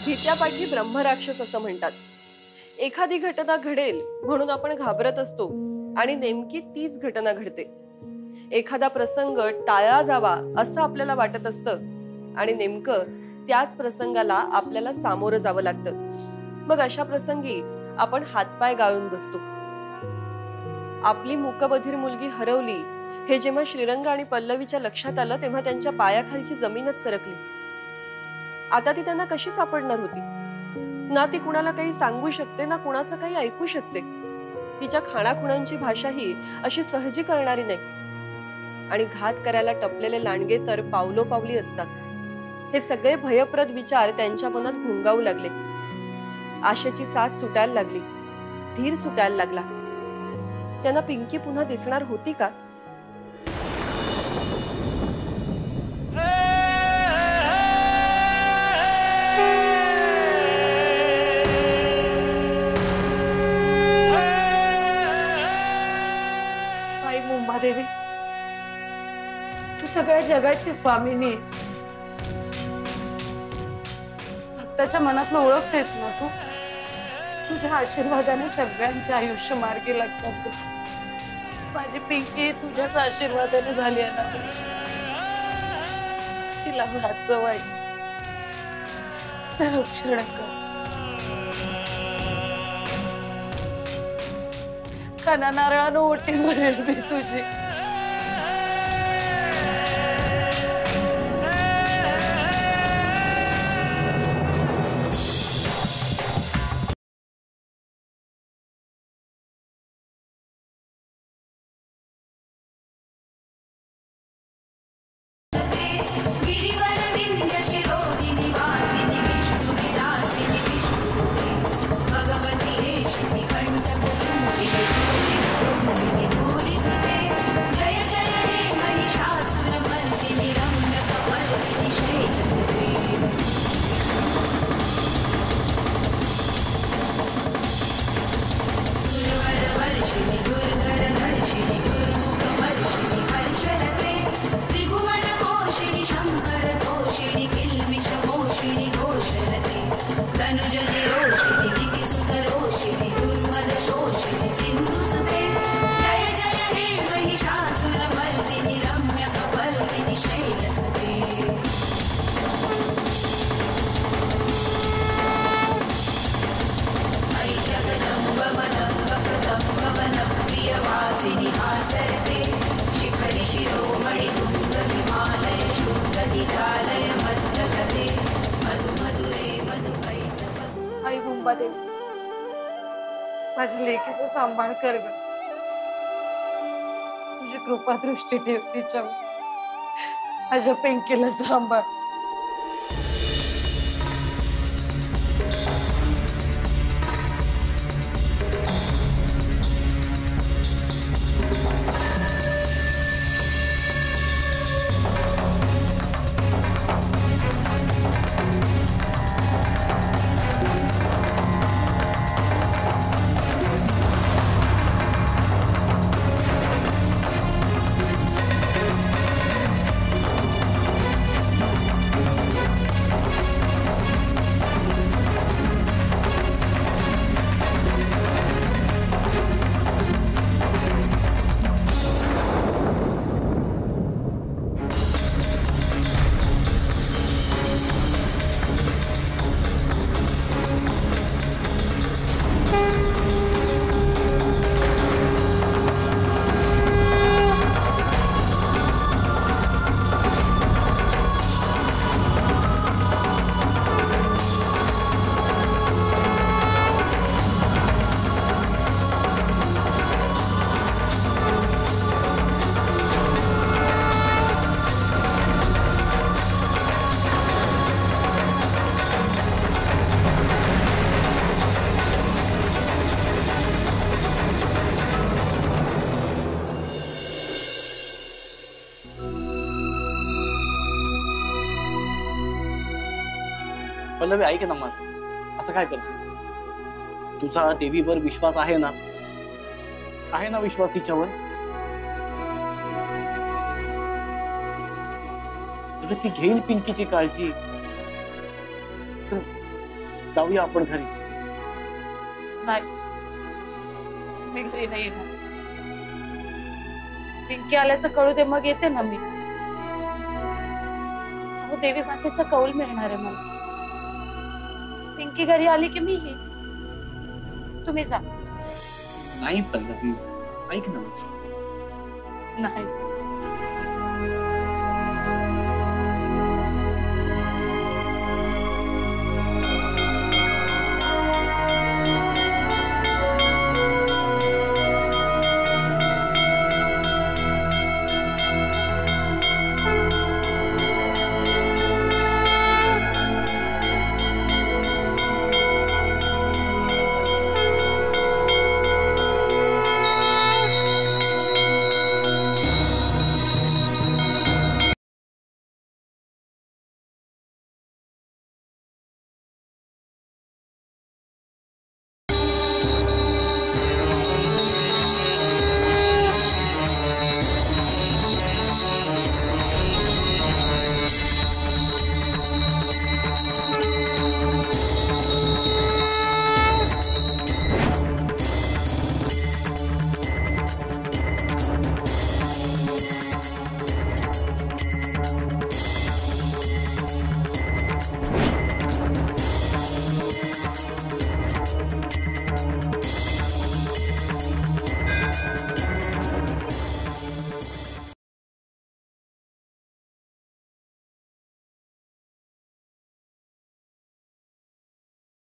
भीत्यापाठी ब्रह्मराक्षस असं म्हणतात। एखादी घटना घडेल म्हणून आपण घाबरत असतो आणि नेमकी तीच घटना घडते। एखादा प्रसंग टाळला जावा असं आपल्याला वाटत असतं आणि नेमकं त्याच प्रसंगाला आपल्याला सामोरं जावं लागतं। मग अशा प्रसंगी आपण हातपाय गाळून बसतो। आपली मूकबधीर मुलगी हरवली हे जेव्हा श्रीरंग आणि पल्लवीच्या लक्षात आलं तेव्हा त्यांच्या पायाखालची जमीनच सरकली। आता ती त्यांना कशी सापडणार होती? ना ती कुणाला काही सांगू शकते ना कुणाचं काही ऐकू शकते। तिच्या खाणाखुणांची भाषाही अशी सहजी कळणारी नाही आणि घात करायला टपलेले लांडगे तर पावलोपावली असतात। हे सगळे भयप्रद विचार त्यांच्या मनात घुंगावू लागले। आशेची साथ सुटायला लागली, धीर सुटायला लागला। त्यांना पिंकी पुन्हा दिसणार होती का? आई मुंबादेवी, तू सगळ्या जगाची स्वामिनी, भक्ताच्या मनातलं ओळखतेस ना तू। तुझ्या आशीर्वादाने सगळ्यांचे आयुष्य मार्गी लागतात। माझी पिंकी तुझ्याच आशीर्वादाने झाली आहे ना। तिला वाचव आई, संरक्षण कर। काना नारळानं ओटी भरेल मी तुझी। आई मुंबादेवी, माझ्या लेकीचा सांभाळ कर ग। तुझी कृपा दृष्टी ठेव तिच्यावर। माझ्या पिंकीला सांभाळ। पल्लवी ऐक ना माझं, असं काय करतेस? तुझा देवीवर विश्वास आहे ना? आहे ना विश्वास तिच्यावर? ती घेईल पिंकीची काळजी। जाऊया आपण घरी. नाही, मी घरी नाही येणार. पिंकी आल्याचं कळू दे, मग येते ना मी. हो, देवी मातेचा कौल मिळणार आहे मला. पिंकी घरी आली की मी येईन. तुम्ही जा. नाही पल्लवी, ऐक ना माझं. नाही,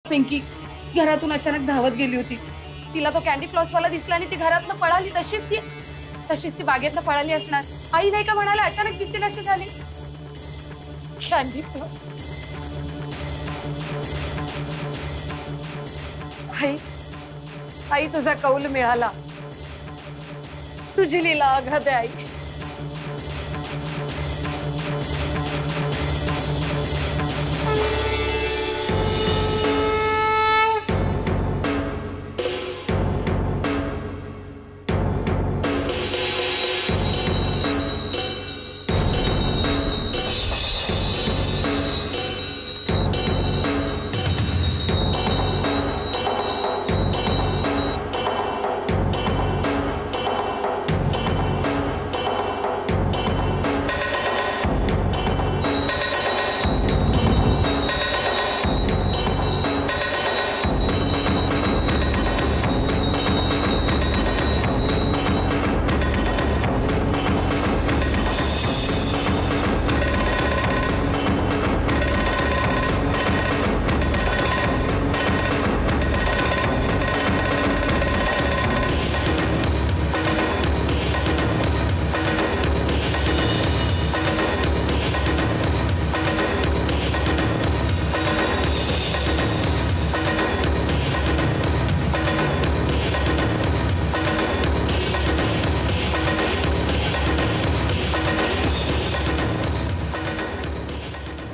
पिंकी घरातून अचानक धावत गेली होती. तिला तो कॅन्डी फ्लॉस वाला दिसला आणि ती घरातनं पळाली. तशीच ती बागेतनं पळाली असणार. आई नाही का म्हणाले अचानक दिसेल अशी झाली. Candy floss. आई तुझा कौल मिळाला. तुझी लीला अगाध आहे आई.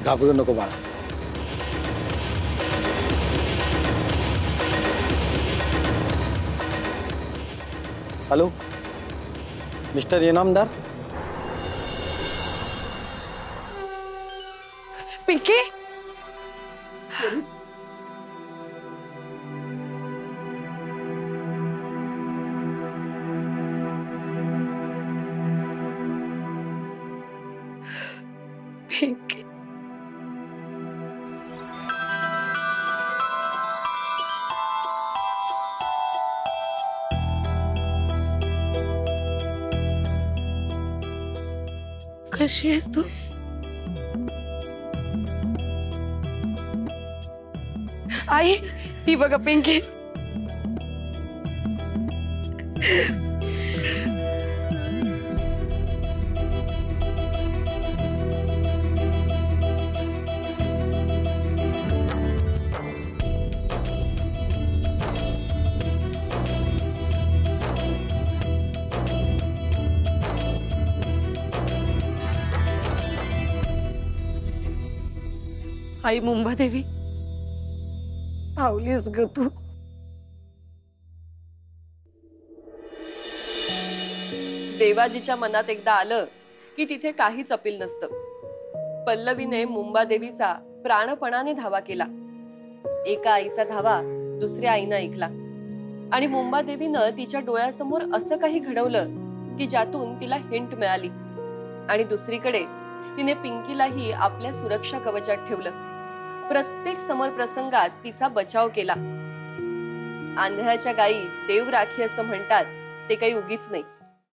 घाबरू नको बाळा. Hello mister Inamdar. पिंकी पिंकी कशी आहेस तू? आई ही बघा पिंकी. आई मुंबादेवी पावलीस ग तू. देवाजीच्या मनात एकदा आलं की तिथे काहीच अपील नसतं. पल्लवीने मुंबादेवीचा प्राणपणाने धावा केला. एका आईचा धावा दुसऱ्या आईनं ऐकला आणि मुंबादेवीनं तिच्या डोळ्यासमोर असं काही घडवलं की ज्यातून तिला हिंट मिळाली आणि दुसरीकडे तिने पिंकीलाही आपल्या सुरक्षा कवचात ठेवलं. प्रत्येक समर प्रसंगात तिचा बचाव केला. आंधळ्याच्या गायी देव राखी असं म्हणतात ते काही उगीच नाही.